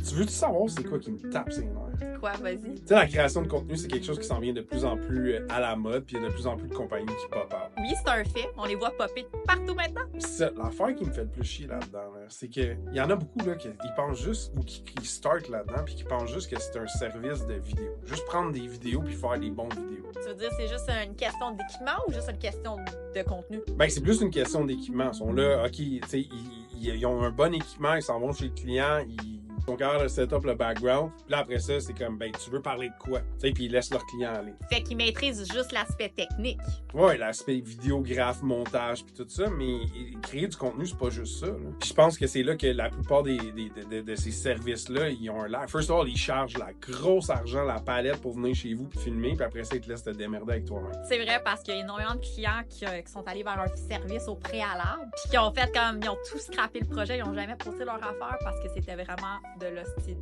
Tu veux-tu savoir c'est quoi qui me tape ses nerfs? Quoi, vas-y. Tu sais, la création de contenu, c'est quelque chose qui s'en vient de plus en plus à la mode, puis il y a de plus en plus de compagnies qui pop-out. Oui, c'est un fait. On les voit popper partout maintenant. Ça, l'affaire qui me fait le plus chier là-dedans, là, c'est qu'il y en a beaucoup là, qui pensent juste, ou qui start là-dedans, puis qui pensent juste que c'est un service de vidéo. Juste prendre des vidéos puis faire des bonnes vidéos. Tu veux dire, c'est juste une question d'équipement ou juste une question de contenu? Ben, c'est plus une question d'équipement. Ils sont là, OK, tu sais, ils ont un bon équipement, ils s'en vont chez le client, ils sont capables de set up le background. Puis là, après ça, c'est comme, ben, tu veux parler de quoi? Tu sais, puis ils laissent leur client aller. Fait qu'ils maîtrisent juste l'aspect technique. Ouais, l'aspect vidéographe, montage, puis tout ça, mais créer du contenu, c'est pas juste ça. Là. Je pense que c'est là que la plupart de ces services-là, ils ont un lag. First of all, ils chargent la grosse argent, la palette pour venir chez vous puis filmer, puis après ça, ils te laissent te démerder avec toi-même. C'est vrai parce qu'il y a énormément de clients qui sont allés vers un service au préalable, puis qui ont fait comme, ils ont tout scrappé le projet, ils ont jamais posté leur affaire parce que c'était vraiment de l'hostie.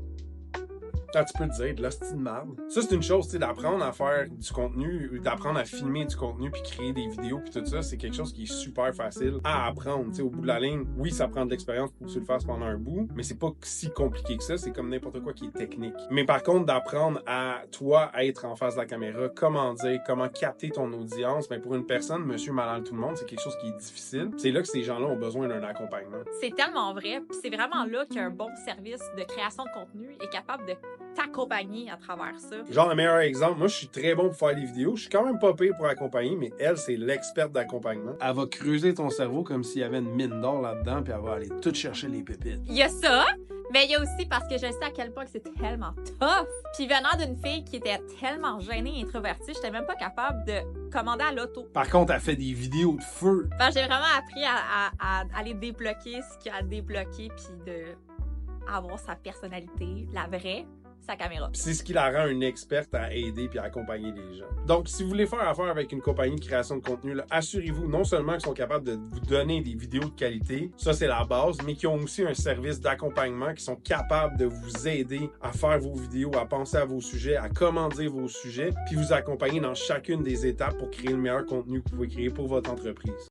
Quand tu peux te dire de l'hostie de merde. Ça, c'est une chose, tu sais, d'apprendre à faire du contenu, d'apprendre à filmer du contenu puis créer des vidéos puis tout ça, c'est quelque chose qui est super facile à apprendre. Tu sais, au bout de la ligne, oui, ça prend de l'expérience pour que tu le fasses pendant un bout, mais c'est pas si compliqué que ça. C'est comme n'importe quoi qui est technique. Mais par contre, d'apprendre à toi être en face de la caméra, comment dire, comment capter ton audience, ben pour une personne, monsieur, madame, tout le monde, c'est quelque chose qui est difficile. C'est là que ces gens-là ont besoin d'un accompagnement. C'est tellement vrai, puis c'est vraiment là qu'un bon service de création de contenu est capable de t'accompagner à travers ça. Genre, le meilleur exemple, moi, je suis très bon pour faire des vidéos. Je suis quand même pas pire pour accompagner, mais elle, c'est l'experte d'accompagnement. Elle va creuser ton cerveau comme s'il y avait une mine d'or là-dedans, puis elle va aller tout chercher les pépites. Il y a ça, mais il y a aussi parce que je sais à quel point que c'est tellement tough. Puis venant d'une fille qui était tellement gênée et introvertie, j'étais même pas capable de commander à l'auto. Par contre, elle fait des vidéos de feu. Enfin, j'ai vraiment appris à aller débloquer ce qu'il y a à débloquer, puis de avoir sa personnalité, la vraie, sa caméra. C'est ce qui la rend une experte à aider puis à accompagner les gens. Donc, si vous voulez faire affaire avec une compagnie de création de contenu, là, assurez-vous non seulement qu'ils sont capables de vous donner des vidéos de qualité, ça c'est la base, mais qu'ils ont aussi un service d'accompagnement, qui sont capables de vous aider à faire vos vidéos, à penser à vos sujets, à comment dire vos sujets, puis vous accompagner dans chacune des étapes pour créer le meilleur contenu que vous pouvez créer pour votre entreprise.